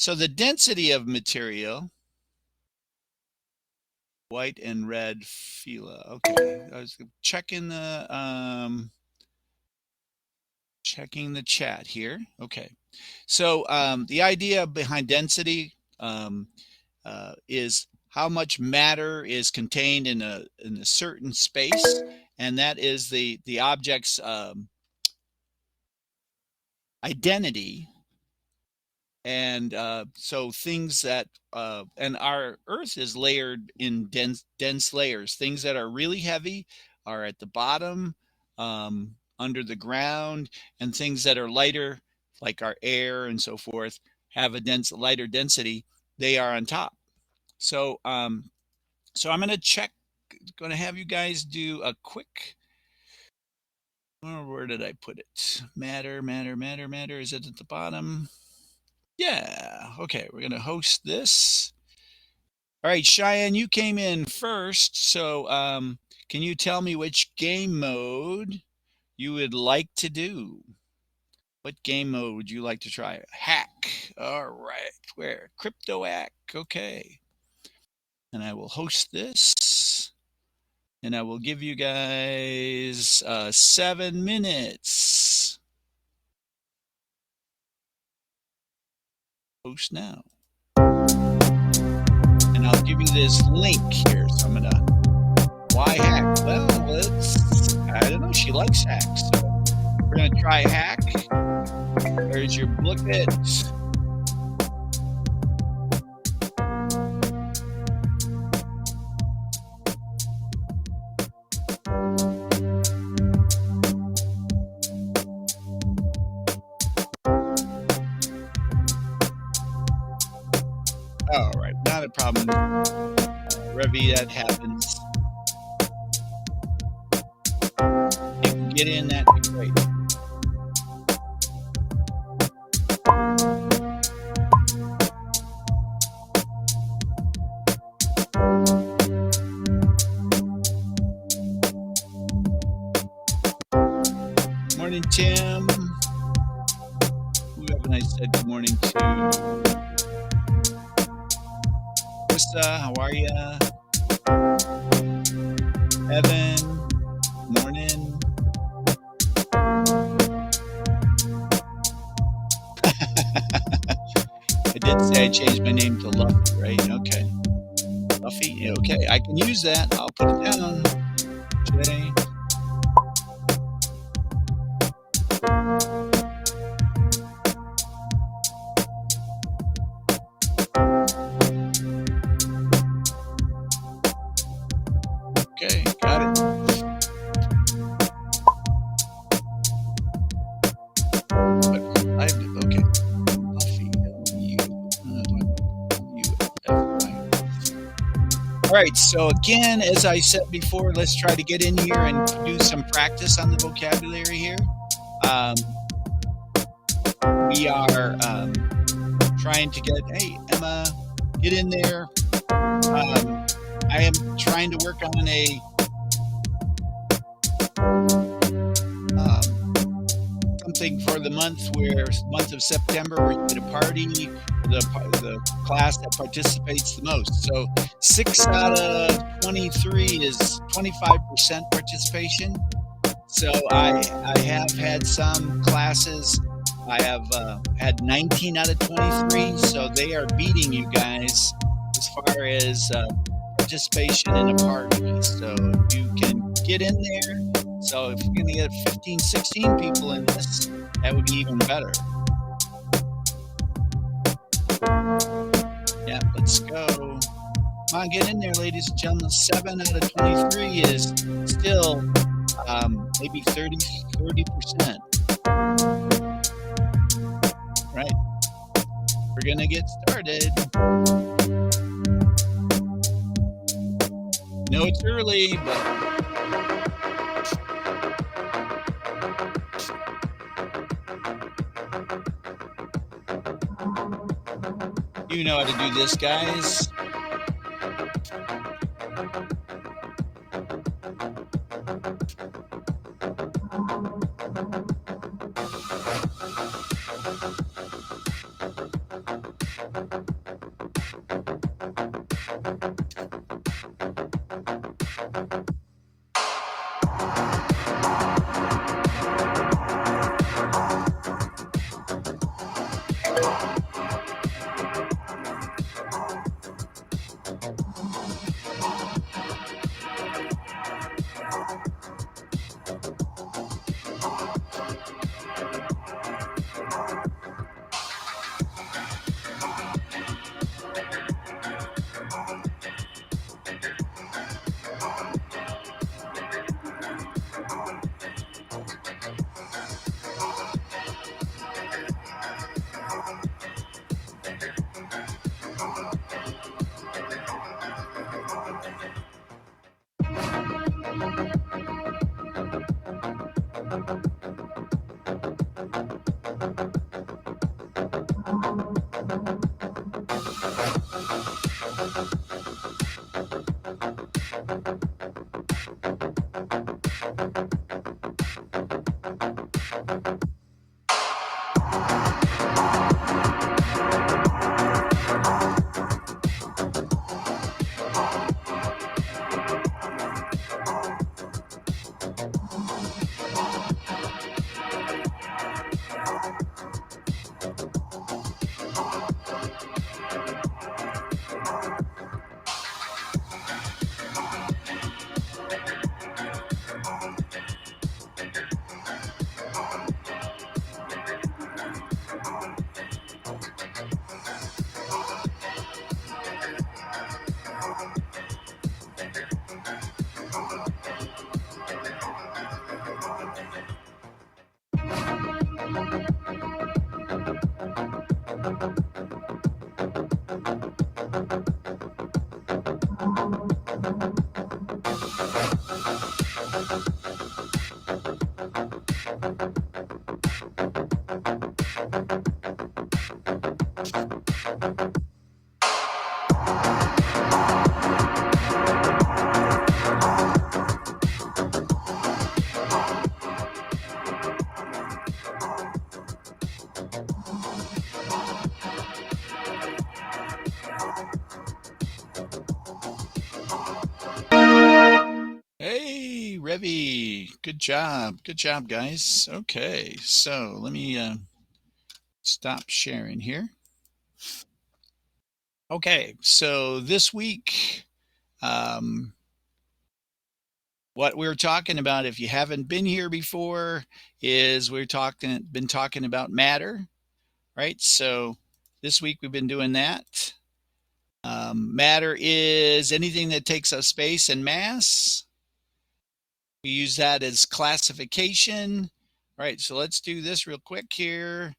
So the density of material, white and red phyla. Okay, I was checking the chat here. Okay, so the idea behind density is how much matter is contained in a certain space, and that is the object's identity. And so things that and our Earth is layered in dense layers. Things that are really heavy are at the bottom, under the ground, and things that are lighter, like our air and so forth, have a lighter density. They are on top. So so I'm going to have you guys do a quick, where did I put it? Matter. Is it at the bottom? Yeah. Okay. We're going to host this. All right, Cheyenne, you came in first. So can you tell me which game mode you would like to do? What game mode would you like to try? Hack. All right. Where? Crypto hack. Okay. And I will host this. And I will give you guys 7 minutes. Host now. And I'll give you this link here. So I'm going to, why hack? Well, I don't know. She likes hacks. So we're going to try hack. There's your booklet. All right, not a problem. Revy, that happens. If you get in, that'd be great. Morning, Tim. Who haven't I said good morning to? Krista, how are you? Evan, morning. I did say I changed my name to Luffy, right? Okay. Luffy, okay. I can use that. I'll put it down today. Okay, got it. Okay. All right, so again, as I said before, let's try to get in here and do some practice on the vocabulary here. We are trying to get, hey, Emma, get in there. I am trying to work on a something for the month of September, we're going to party, the class that participates the most. So 6 out of 23 is 25% participation. So I have had some classes, I have had 19 out of 23, so they are beating you guys as far as participation in a party. So if you can get in there, so if we're going to get 15, 16 people in this, that would be even better. Yeah, let's go. Come on, get in there, ladies and gentlemen. 7 out of 23 is still maybe 30%. Right. We're going to get started. No, it's early, but you know how to do this, guys. Hey, Revy. Good job. Good job, guys. Okay, so let me stop sharing here. Okay, so this week, um, what we're talking about, if you haven't been here before, is been talking about matter, right? So this week we've been doing that. Matter is anything that takes up space and mass. We use that as classification. All right, so let's do this real quick here.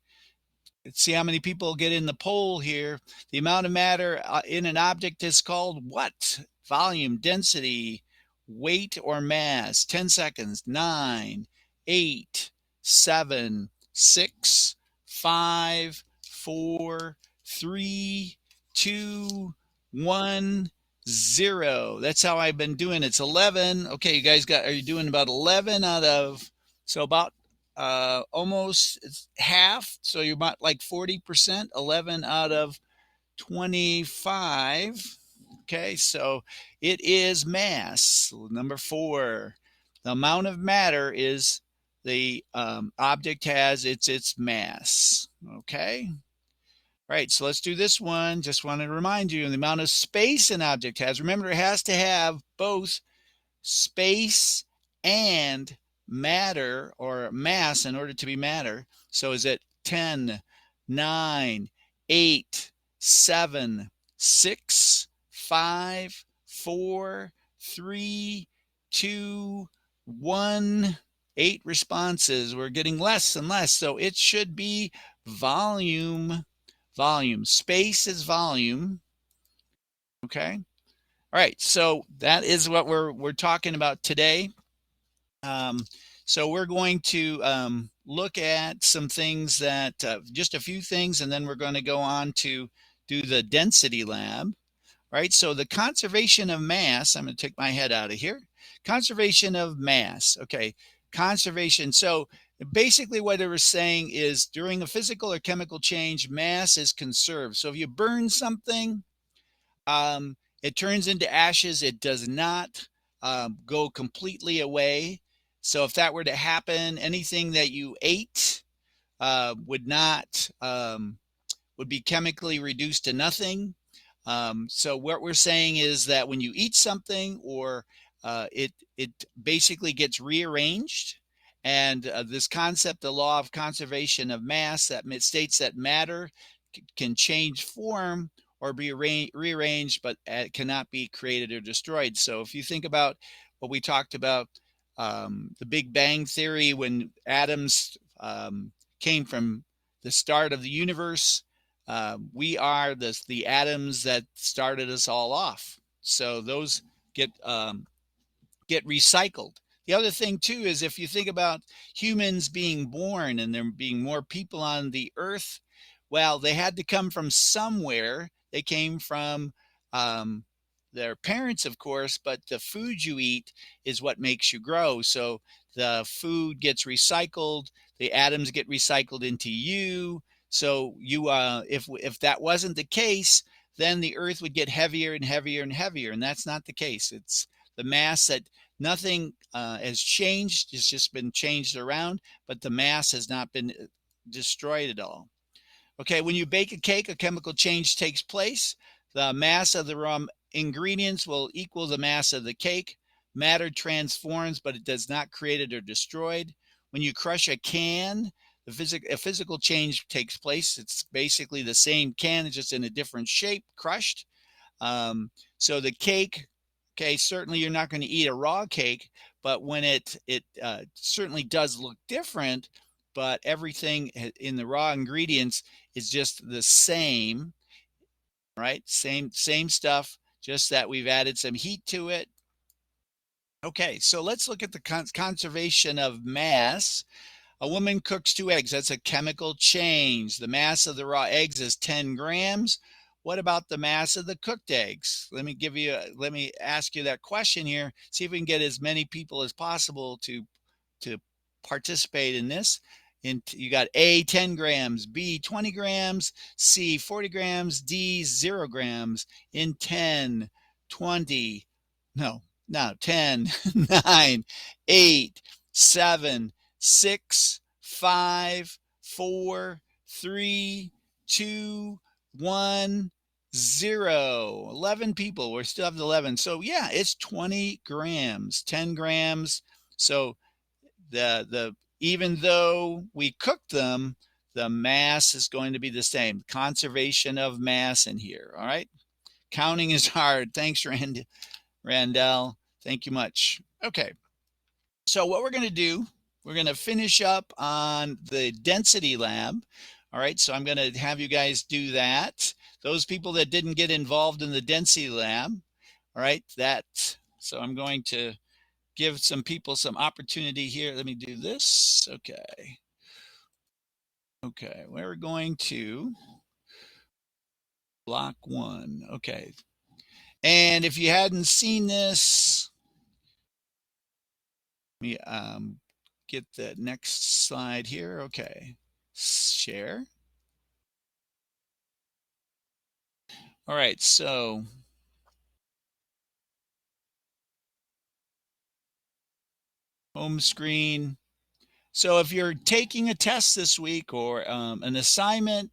Let's see how many people get in the poll here. The amount of matter in an object is called what? Volume, density, weight, or mass. 10 seconds. 9, 8, 7, 6, 5, 4, 3, 2, 1, 0. That's how I've been doing. It's 11. Okay, you guys are you doing about 11 out of, so about almost half. So you're about like 40%, 11 out of 25. Okay, so it is mass. Number 4, the amount of matter is the object has its mass. Okay. All right, so let's do this one. Just want to remind you the amount of space an object has. Remember, it has to have both space and matter or mass in order to be matter. So is it 10, 9, 8, 7, 6, 5, 4, 3, 2, 1, 8 responses. We're getting less and less. So it should be volume. Volume. Space is volume. Okay. All right, so that is what we're talking about today. So we're going to look at some things that just a few things, and then we're going to go on to do the density lab. Right, so the conservation of mass. I'm going to take my head out of here. Conservation of mass. Okay, conservation. So Basically, what they were saying is during a physical or chemical change, mass is conserved. So if you burn something, it turns into ashes. It does not go completely away. So if that were to happen, anything that you ate would not would be chemically reduced to nothing. So what we're saying is that when you eat something, or it basically gets rearranged, and this concept, the law of conservation of mass, that states that matter can change form or be rearranged, but it cannot be created or destroyed. So if you think about what we talked about, the Big Bang Theory, when atoms came from the start of the universe, we are the atoms that started us all off. So those get get recycled. The other thing too is, if you think about humans being born and there being more people on the earth, well, they had to come from somewhere. They came from um, their parents, of course, but the food you eat is what makes you grow. So the food gets recycled, the atoms get recycled into you. So you, if that wasn't the case, then the earth would get heavier and heavier and heavier, and that's not the case. It's the mass that nothing has changed. It's just been changed around, but the mass has not been destroyed at all. Okay, when you bake a cake, a chemical change takes place. The mass of the raw ingredients will equal the mass of the cake. Matter transforms, but it does not create it or destroy it. When you crush a can, a physical change takes place. It's basically the same can, it's just in a different shape, crushed. So the cake, okay, certainly you're not going to eat a raw cake, but when it certainly does look different, but everything in the raw ingredients is just the same, right? Same stuff, just that we've added some heat to it. Okay, so let's look at the conservation of mass. A woman cooks 2 eggs. That's a chemical change. The mass of the raw eggs is 10 grams. What about the mass of the cooked eggs? Let me ask you that question here. See if we can get as many people as possible to participate in this. You got A, 10 grams, B, 20 grams, C, 40 grams, D, 0 grams in 10, 20, no, no, 10, 9, 8, 7, 6, 5, 4, 3, 2, 1, 0. 11 people. We still have 11. So yeah, it's 20 grams, 10 grams. So the even though we cook them, the mass is going to be the same. Conservation of mass in here. All right. Counting is hard. Thanks, Randell. Thank you much. Okay. So what we're going to do, we're going to finish up on the density lab. All right. So I'm going to have you guys do that. Those people that didn't get involved in the density lab. All right. So I'm going to give some people some opportunity here. Let me do this. Okay. Okay, we're going to block 1. Okay. And if you hadn't seen this, let me get the next slide here. Okay. Share. All right, so home screen. So if you're taking a test this week, or an assignment,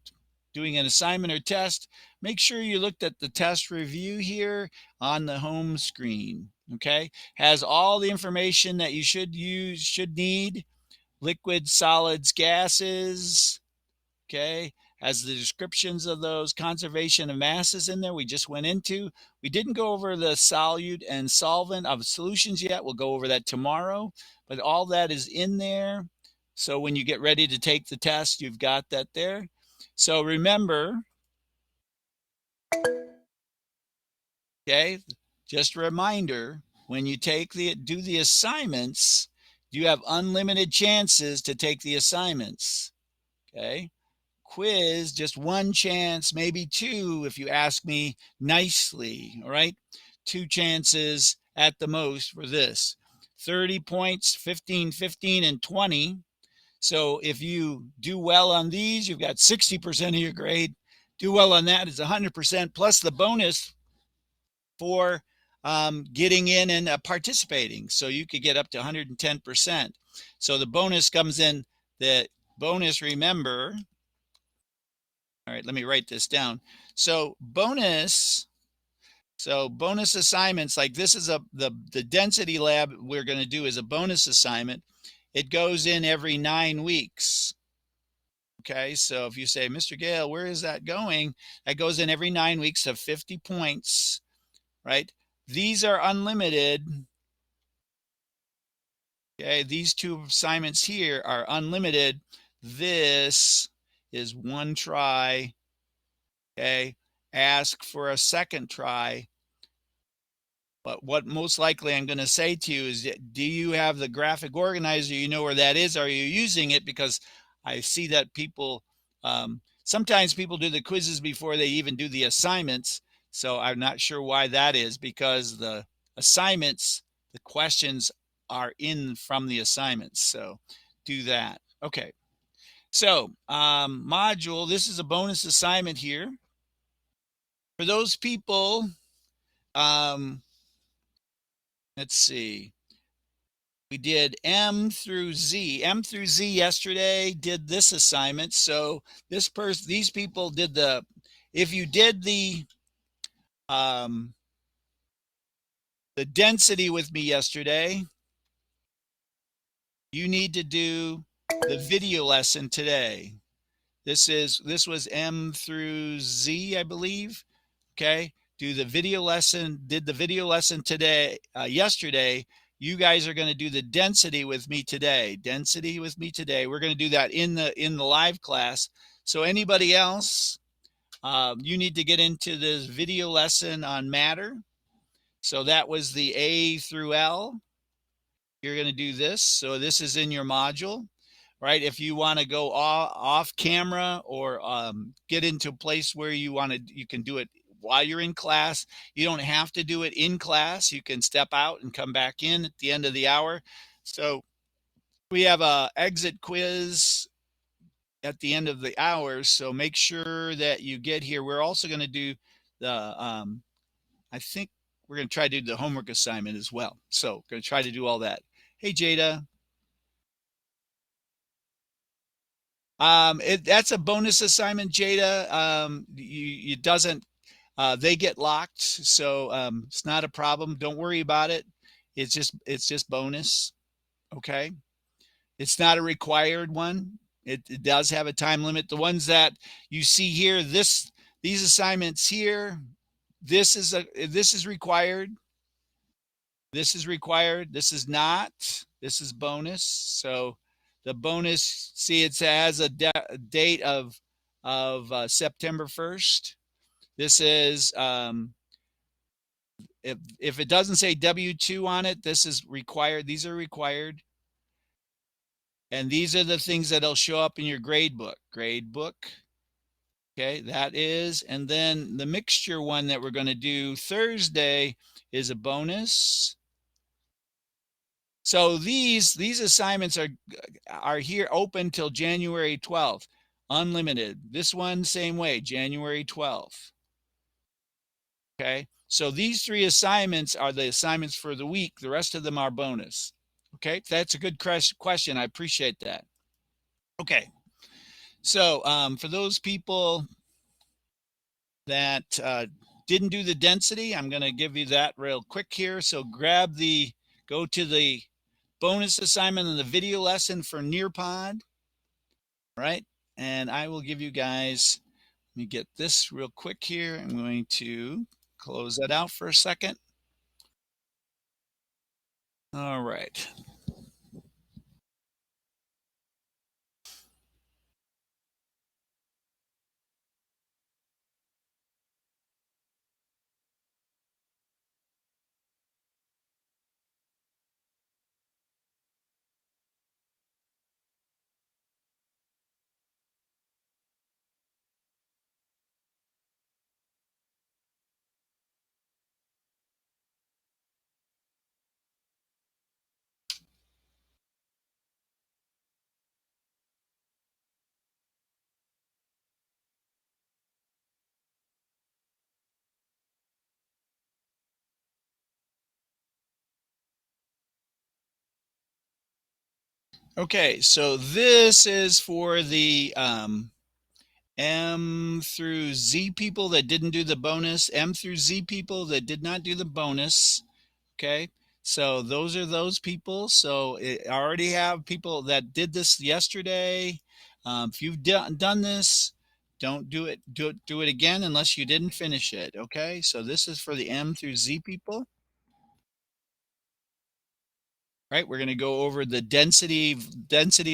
doing an assignment or test, make sure you looked at the test review here on the home screen. Okay, has all the information that you should need: liquids, solids, gases. Okay, has the descriptions of those, conservation of masses in there we just went into. We didn't go over the solute and solvent of solutions yet. We'll go over that tomorrow, but all that is in there. So when you get ready to take the test, you've got that there. So remember, okay, just a reminder, when you do the assignments, you have unlimited chances to take the assignments. Okay. Quiz, just 1 chance, maybe 2 if you ask me nicely. All right. 2 chances at the most for this. 30 points, 15, 15, and 20. So if you do well on these, you've got 60% of your grade. Do well on that is 100% plus the bonus for getting in and participating. So you could get up to 110%. So the bonus comes in. The bonus, remember, all right, let me write this down. So bonus assignments, like this is the density lab we're going to do is a bonus assignment. It goes in every 9 weeks. Okay, so if you say, Mr. Gale, where is that going? That goes in every 9 weeks of 50 points, right? These are unlimited. Okay, these two assignments here are unlimited. This is one try. Okay, ask for a second try. But what most likely I'm going to say to you is, do you have the graphic organizer? You know where that is? Are you using it? Because I see that people, sometimes people do the quizzes before they even do the assignments. So I'm not sure why that is, because the assignments, the questions are in from the assignments. So do that. Okay. So module, this is a bonus assignment here. For those people, let's see. We did M through Z. M through Z yesterday did this assignment. So these people did if you did the density with me yesterday, you need to do the video lesson today. This was M through Z, I believe. Okay. Do the video lesson, did the video lesson today, yesterday. You guys are going to do the density with me today. Density with me today. We're going to do that in the live class. So anybody else, you need to get into this video lesson on matter. So that was the A through L. You're going to do this. So this is in your module, right? If you want to go off camera or get into a place where you can do it while you're in class. You don't have to do it in class. You can step out and come back in at the end of the hour. So we have a exit quiz at the end of the hour. So make sure that you get here. We're also going to do I think we're going to try to do the homework assignment as well. So going to try to do all that. Hey, Jada. That's a bonus assignment, Jada. It doesn't, they get locked. So it's not a problem. Don't worry about it. It's just bonus. Okay. It's not a required one. It does have a time limit. The ones that you see here, these assignments here, this is required. This is required. This is not. This is bonus. So the bonus, see, it has a date of September 1st. This is if it doesn't say W-2 on it, this is required. These are required. And these are the things that'll show up in your grade book. Grade book. Okay, that is. And then the mixture one that we're going to do Thursday is a bonus. So these assignments are here open till January 12th, unlimited. This one, same way, January 12th. Okay, so these 3 assignments are the assignments for the week. The rest of them are bonus. Okay, that's a good question. I appreciate that. Okay, so for those people that didn't do the density, I'm going to give you that real quick here. So go to the bonus assignment and the video lesson for Nearpod, right? And I will give you guys, let me get this real quick here. I'm going to close that out for a second. All right. Okay, so this is for the M through Z people that didn't do the bonus, M through Z people that did not do the bonus. Okay, so those are those people. So I already have people that did this yesterday. If you've done this, don't do it. Do it again unless you didn't finish it. Okay, so this is for the M through Z people. Right, we're going to go over the density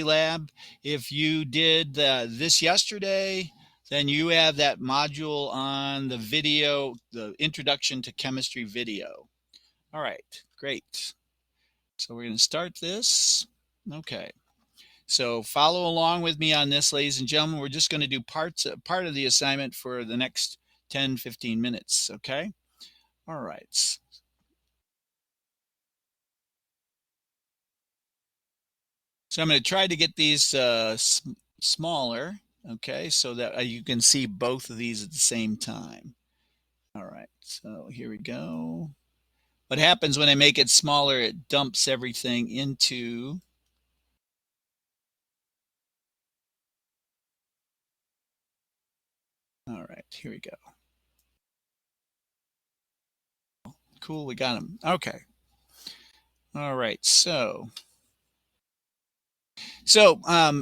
lab. If you did this yesterday, then you have that module on the video, the introduction to chemistry video. All right, great. So we're going to start this. Okay, so follow along with me on this, ladies and gentlemen. We're just going to do part of the assignment for the next 10-15 minutes. Okay, all right. So I'm going to try to get these smaller, okay, so that you can see both of these at the same time. All right, so here we go. What happens when I make it smaller, it dumps everything into. All right, here we go. Cool, we got them. Okay. All right, so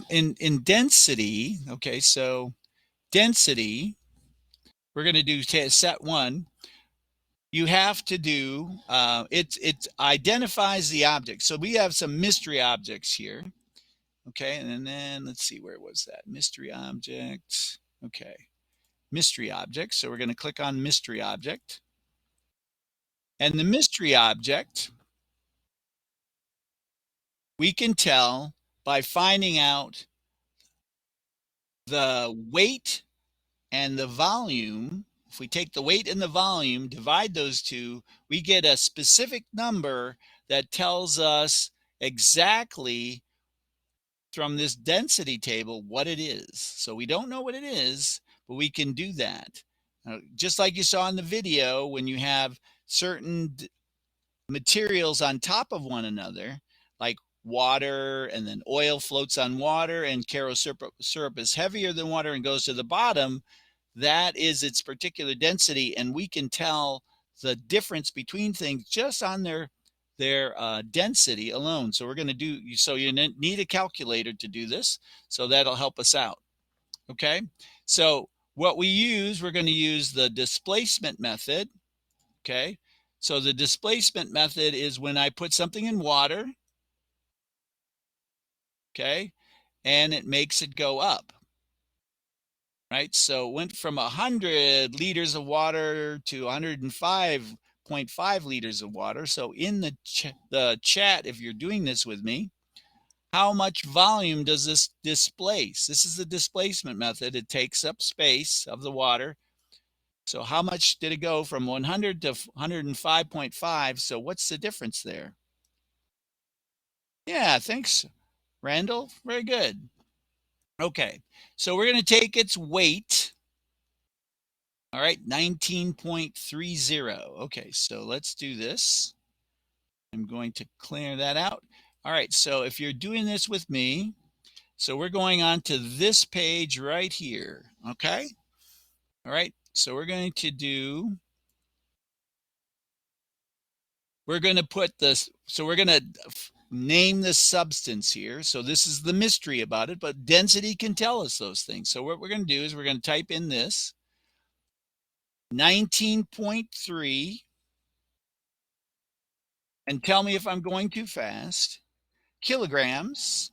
in density, okay, so density, we're going to do set one. You have to do it identifies the object. So we have some mystery objects here. Okay, and then let's see, where was that mystery object? Okay, mystery object. So we're going to click on mystery object, and the mystery object we can tell by finding out the weight and the volume. If we take the weight and the volume, divide those two, we get a specific number that tells us exactly from this density table what it is. So we don't know what it is, but we can do that. Just like you saw in the video, when you have certain materials on top of one another, like water, and then oil floats on water, and Karo syrup is heavier than water and goes to the bottom, that is its particular density, and we can tell the difference between things just on their density alone. So we're going to do, so you need a calculator to do this, so that'll help us out. Okay, so what we use, we're going to use the displacement method. Okay, so the displacement method is when I put something in water, okay, and it makes it go up. Right, so it went from 100 liters of water to 105.5 liters of water. So in the chat, if you're doing this with me, how much volume does this displace? This is the displacement method. It takes up space of the water. So how much did it go from 100 to 105.5? So what's the difference there? Yeah, thanks, Randall. Very good. Okay, so we're going to take its weight. All right, 19.30. Okay, so let's do this. I'm going to clear that out. All right, so if you're doing this with me, so we're going on to this page right here, okay? All right, so we're going to do, we're going to put this, so we're going to name the substance here. So this is the mystery about it, but density can tell us those things. So what we're going to do is we're going to type in this 19.3 and tell me if I'm going too fast, kilograms,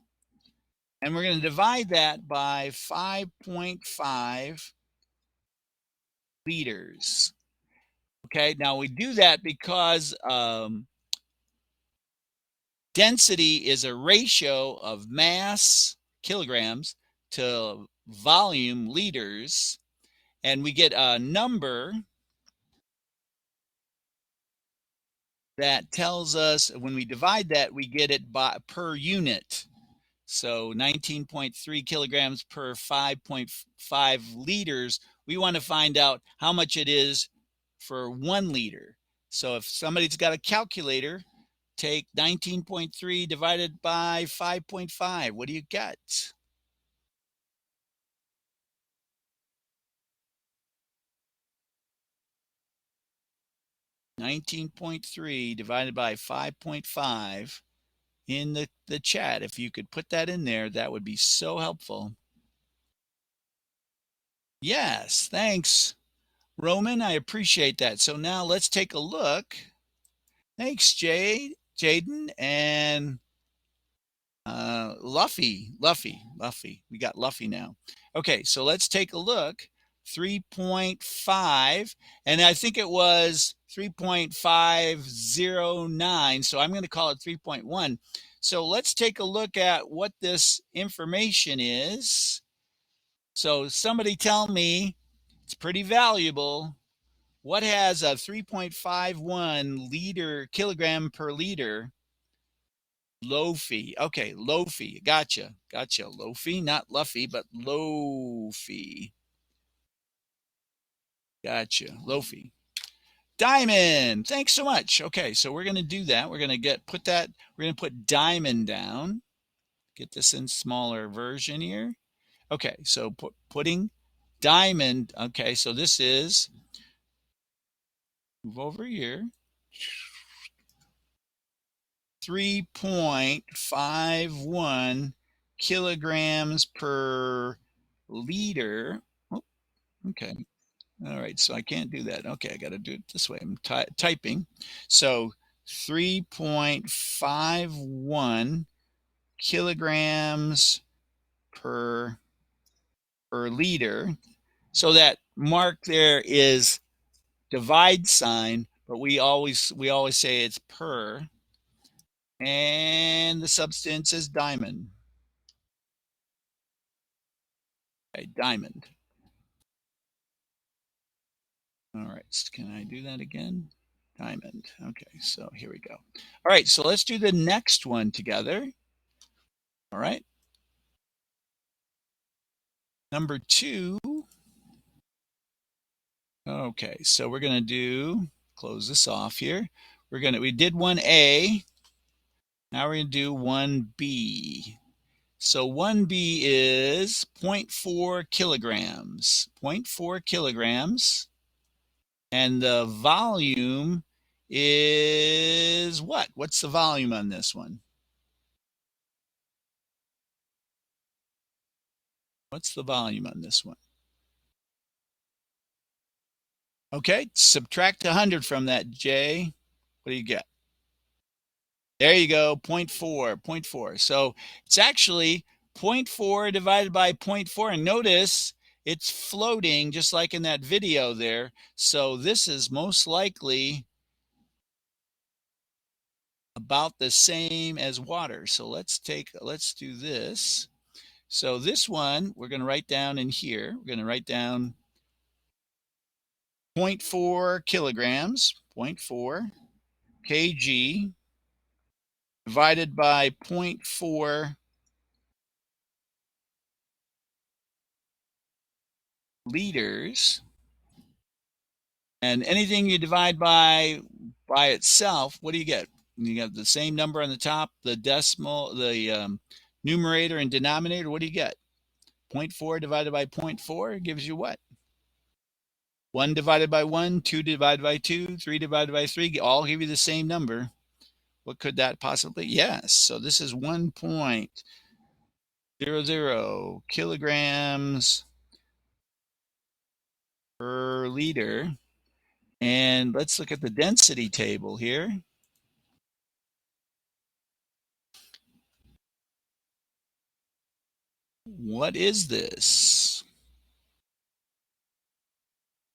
and we're going to divide that by 5.5 liters. Okay, now we do that because density is a ratio of mass, kilograms, to volume, liters, and we get a number that tells us, when we divide that, we get it per unit. So 19.3 kilograms per 5.5 liters. We want to find out how much it is for 1 liter. So if somebody's got a calculator, take 19.3 divided by 5.5. What do you get? $19.3 divided by 5.5 in the chat. If you could put that in there, that would be so helpful. Yes, thanks, Roman. I appreciate that. So now let's take a look. Thanks, Jaden, and Luffy. We got Luffy now. Okay, so let's take a look. 3.5, and I think it was 3.509, so I'm going to call it 3.1. So let's take a look at what this information is. So somebody tell me, it's pretty valuable. What has a 3.51 kilogram per liter? Low-fi. Okay, low-fi. Gotcha. Low-fi, not Luffy, but low-fi. Gotcha. Low-fi. Diamond. Thanks so much. Okay, so we're going to do that. We're going to put diamond down. Get this in smaller version here. Okay, so putting diamond. Okay, so this is, move over here. 3.51 kilograms per liter. Oh, okay. All right. So I can't do that. Okay. I got to do it this way. I'm typing. So 3.51 kilograms per liter. So that mark there is divide sign, but we always say it's per. And the substance is diamond. Okay, diamond. All right, so can I do that again? Diamond. Okay, so here we go. All right, so let's do the next one together. All right. Number 2. Okay, so we're going to close this off here. We did 1A. Now we're going to do 1B. So 1B is 0.4 kilograms. 0.4 kilograms. And the volume is what? What's the volume on this one? What's the volume on this one? Okay, subtract 100 from that, Jay. What do you get? There you go, 0.4. So it's actually 0.4 divided by 0.4. And notice it's floating just like in that video there. So this is most likely about the same as water. So let's do this. So this one, we're going to write down in here. We're going to write down 0.4 kilograms, 0.4 kg divided by 0.4 liters. And anything you divide by itself, what do you get? You got the same number on the top, the decimal, the numerator and denominator. What do you get? 0.4 divided by 0.4 gives you what? 1 divided by 1, 2 divided by 2, 3 divided by 3, all give you the same number. What could that possibly? Yes. So this is 1.00 kilograms per liter. And let's look at the density table here. What is this?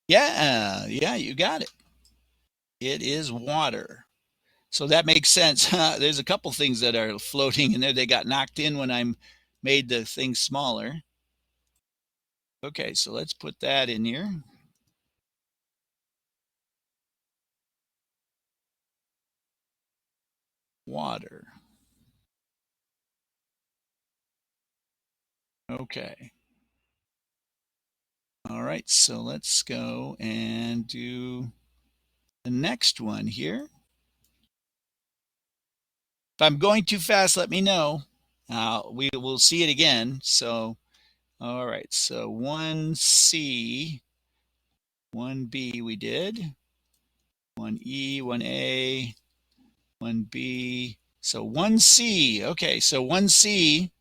Yeah, you got it. It is water. So that makes sense. There's a couple things that are floating in there. They got knocked in when I made the thing smaller. Okay, so let's put that in here. Water. Okay. All right, so let's go and do the next one here. If I'm going too fast, let me know. We will see it again. So, all right. So 1C, 1B we did. 1E, 1A, 1B. So 1C. Okay, so 1C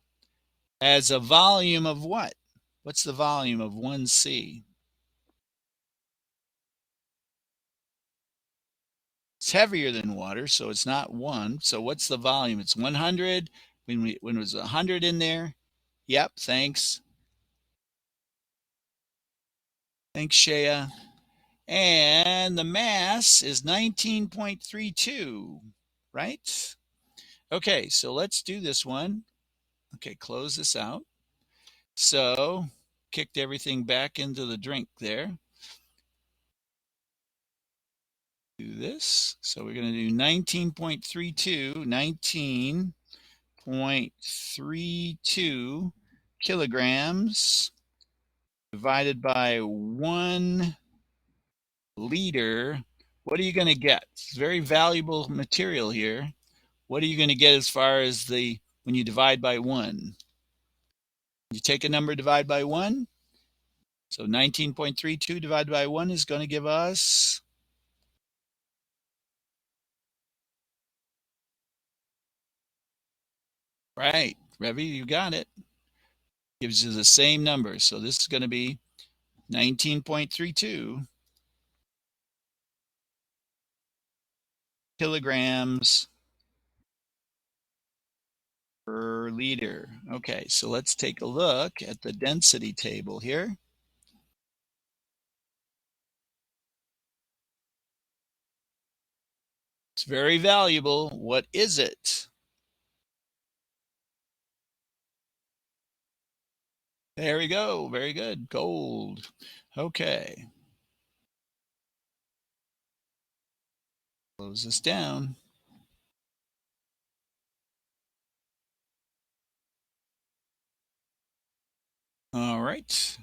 has a volume of what? What's the volume of 1C? It's heavier than water, so it's not 1. So what's the volume? It's 100. When it was 100 in there. Yep, thanks. Thanks, Shea. And the mass is 19.32, right? Okay, so let's do this one. Okay, close this out. So kicked everything back into the drink there. Do this. So we're going to do 19.32, 19.32 kilograms divided by 1 liter. What are you going to get? It's very valuable material here. What are you going to get as far as when you divide by 1? You take a number, divide by 1. So 19.32 divided by 1 is going to give us, right, Revy, you got it. Gives you the same number. So this is going to be 19.32 kilograms per liter. Okay, so let's take a look at the density table here. It's very valuable. What is it? There we go. Very good. Gold. Okay. Close this down. All right.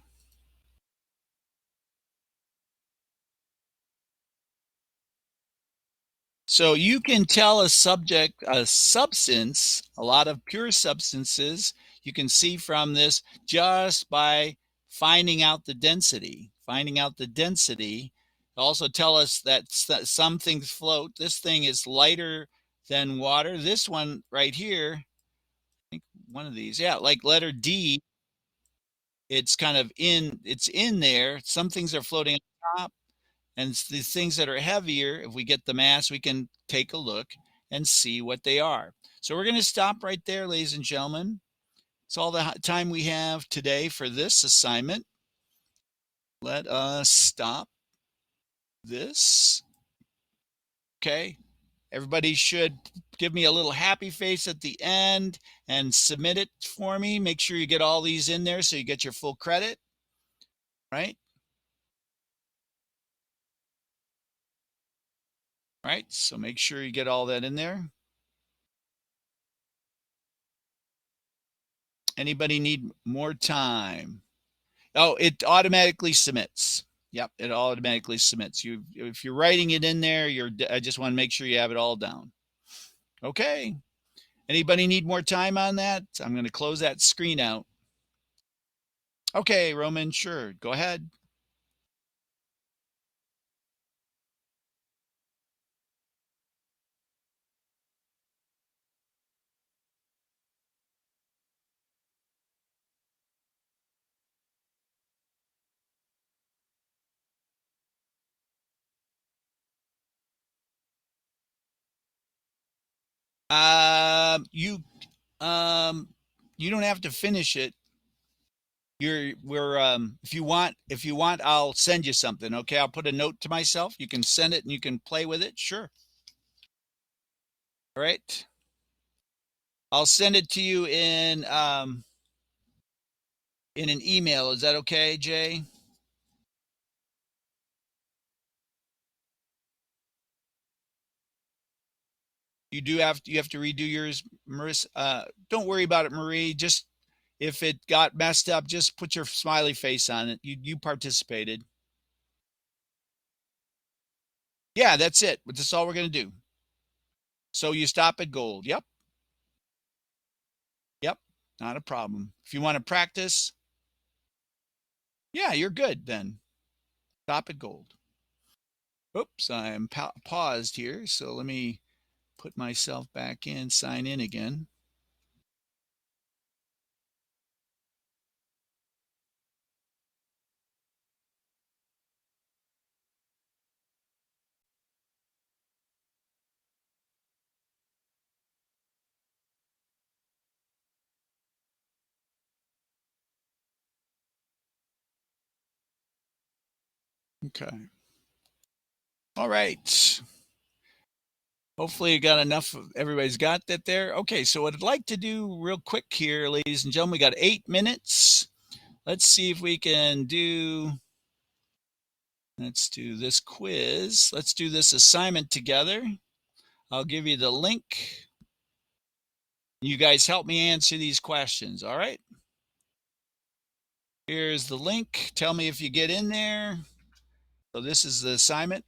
So you can tell a substance, a lot of pure substances, you can see from this just by finding out the density. Finding out the density also tell us that some things float. This thing is lighter than water. This one right here, I think one of these, yeah, like letter D, it's kind of it's in there. Some things are floating on top. And the things that are heavier, if we get the mass, we can take a look and see what they are. So we're going to stop right there, ladies and gentlemen. It's all the time we have today for this assignment. Let us stop this. Okay. Everybody should give me a little happy face at the end and submit it for me. Make sure you get all these in there so you get your full credit, right? Right. So make sure you get all that in there. Anybody need more time? Oh, it automatically submits. Yep, it automatically submits. If you're writing it in there, I just want to make sure you have it all down. Okay. Anybody need more time on that? I'm going to close that screen out. Okay, Roman, sure. Go ahead. You you don't have to finish it. If you want, I'll send you something. Okay, I'll put a note to myself. You can send it and you can play with it. Sure. All right. I'll send it to you in an email. Is that okay, Jay? You have to redo yours, Marissa. Don't worry about it, Marie. Just if it got messed up, just put your smiley face on it. You participated. Yeah, that's it. But that's all we're gonna do. So you stop at gold. Yep. Not a problem. If you want to practice, yeah, you're good then. Stop at gold. Oops, I'm paused here. So let me put myself back in, sign in again. Okay. All right. Hopefully you got enough. Everybody's got that there. Okay, so what I'd like to do real quick here, ladies and gentlemen, we got 8 minutes. Let's see if we can do, let's do this quiz. Let's do this assignment together. I'll give you the link. You guys help me answer these questions, all right? Here's the link. Tell me if you get in there. So this is the assignment.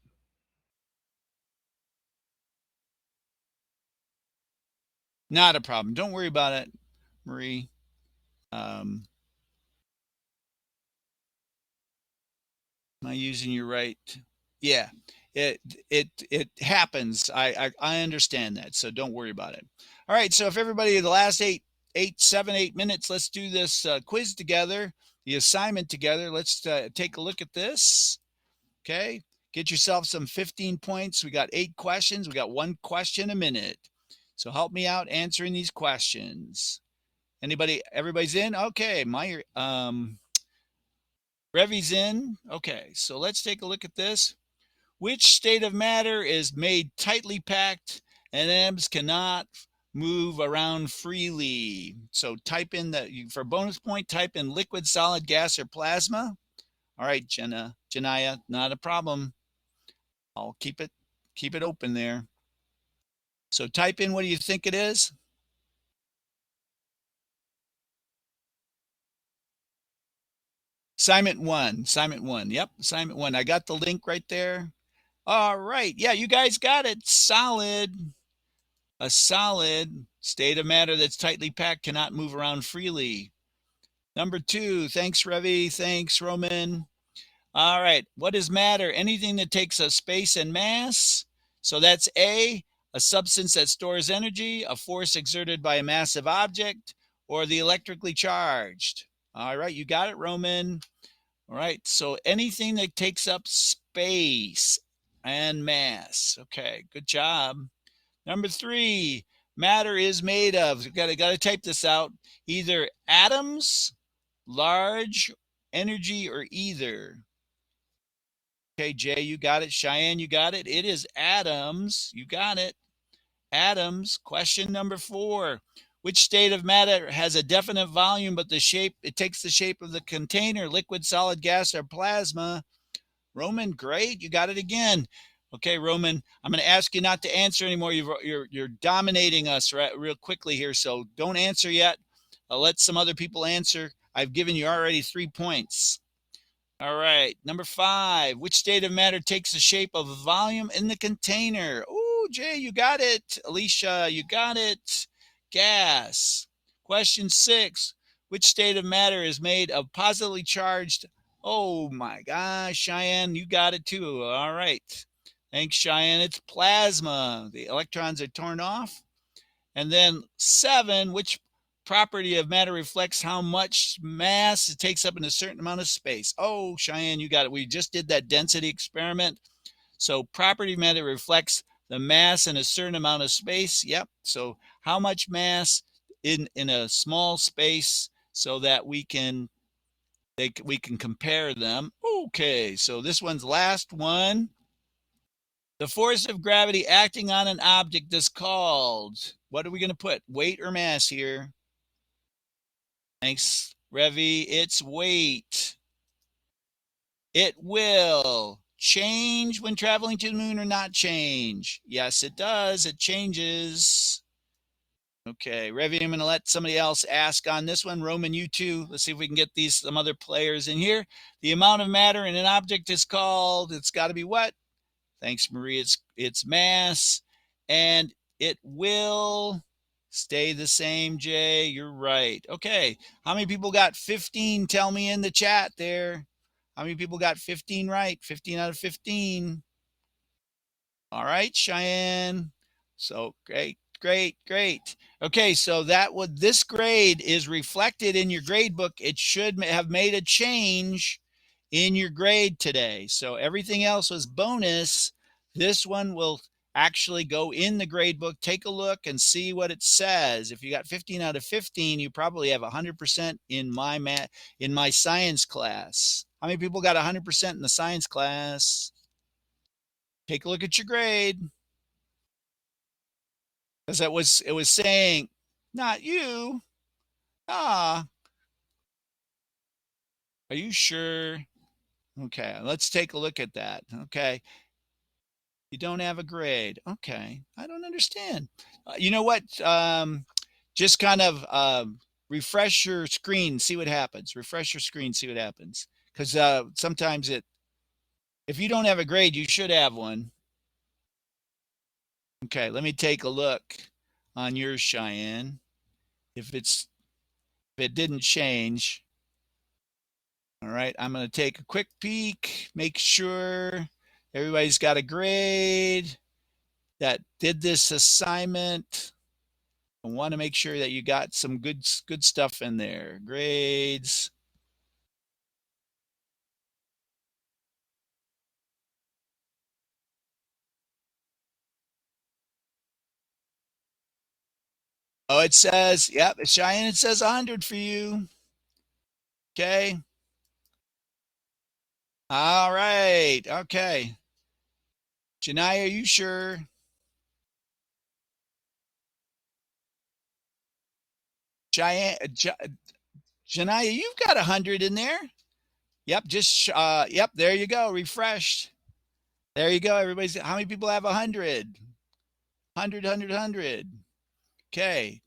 Not a problem. Don't worry about it, Marie. Am I using your right? Yeah, it happens. I understand that, so don't worry about it. All right. So if everybody, the last 8 minutes, let's do this quiz together, the assignment together. Let's take a look at this. Okay. Get yourself some 15 points. We got 8 questions. We got 1 question a minute. So help me out answering these questions. Anybody? Everybody's in. Okay. Revy's in. Okay. So let's take a look at this. Which state of matter is made tightly packed and atoms cannot move around freely? So type in for bonus point, type in liquid, solid, gas, or plasma. All right, Janaya, not a problem. I'll keep it open there. So type in what do you think it is? Assignment one. Assignment one. Yep, assignment one. I got the link right there. All right. Yeah, you guys got it. Solid. A solid state of matter that's tightly packed cannot move around freely. Number 2, thanks, Revy. Thanks, Roman. All right. What is matter? Anything that takes up space and mass. So that's a substance that stores energy, a force exerted by a massive object, or the electrically charged. All right. You got it, Roman. All right. So anything that takes up space and mass. Okay. Good job. Number 3, matter is made of, got to type this out, either atoms, large, energy, or either. Okay, Jay, you got it. Cheyenne, you got it. It is atoms. You got it. Atoms. Question number 4. Which state of matter has a definite volume, but it takes the shape of the container, liquid, solid, gas, or plasma? Roman, great. You got it again. Okay, Roman, I'm going to ask you not to answer anymore. You're dominating us real quickly here, so don't answer yet. I'll let some other people answer. I've given you already 3 points. All right, number 5. Which state of matter takes the shape of a volume in the container? Oh, Jay, you got it. Alicia, you got it. Gas. Question 6. Which state of matter is made of positively charged? Oh my gosh, Cheyenne, you got it too. All right. Thanks, Cheyenne. It's plasma. The electrons are torn off. And then 7, which property of matter reflects how much mass it takes up in a certain amount of space? Oh, Cheyenne, you got it. We just did that density experiment. So property of matter reflects the mass in a certain amount of space. Yep. So how much mass in a small space so that we can compare them. Okay, so this one's last one. The force of gravity acting on an object is called, what are we going to put? Weight or mass here? Thanks, Revy. It's weight. It will change when traveling to the moon or not change. Yes, it does. It changes. Okay, Revy, I'm going to let somebody else ask on this one. Roman, you too. Let's see if we can get some other players in here. The amount of matter in an object is called, it's got to be what? Thanks, Marie. It's mass, and it will Stay the same, Jay. You're right. Okay. How many people got 15? Tell me in the chat there. How many people got 15 right? 15 out of 15. All right, Cheyenne. So great, great, great. Okay, so this grade is reflected in your grade book. It should have made a change in your grade today. So everything else was bonus. This one will actually go in the grade book. Take a look and see what it says. If you got 15 out of 15, you probably have 100% in my science class. How many people got 100% in the science class? Take a look at your grade. Because it was saying, not you. Ah, are you sure? Okay, let's take a look at that. Okay, you don't have a grade. Okay, I don't understand. You know what? Just kind of refresh your screen, see what happens. Refresh your screen, see what happens. Because sometimes if you don't have a grade, you should have one. Okay, let me take a look on yours, Cheyenne. If it didn't change. All right, I'm going to take a quick peek, make sure everybody's got a grade that did this assignment. I want to make sure that you got some good stuff in there. Grades. Oh, it says, yep, Cheyenne, it says 100 for you. Okay. All right. Okay. Janai, are you sure? Cheyenne, Janaya, you've got 100 in there. Yep, yep, there you go. Refreshed. There you go. How many people have 100? 100, 100, 100. Okay.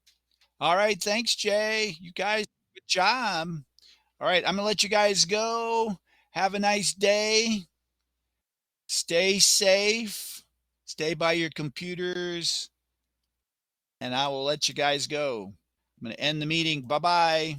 All right. Thanks, Jay. You guys, good job. All right. I'm going to let you guys go. Have a nice day. Stay safe. Stay by your computers. And I will let you guys go. I'm going to end the meeting. Bye bye.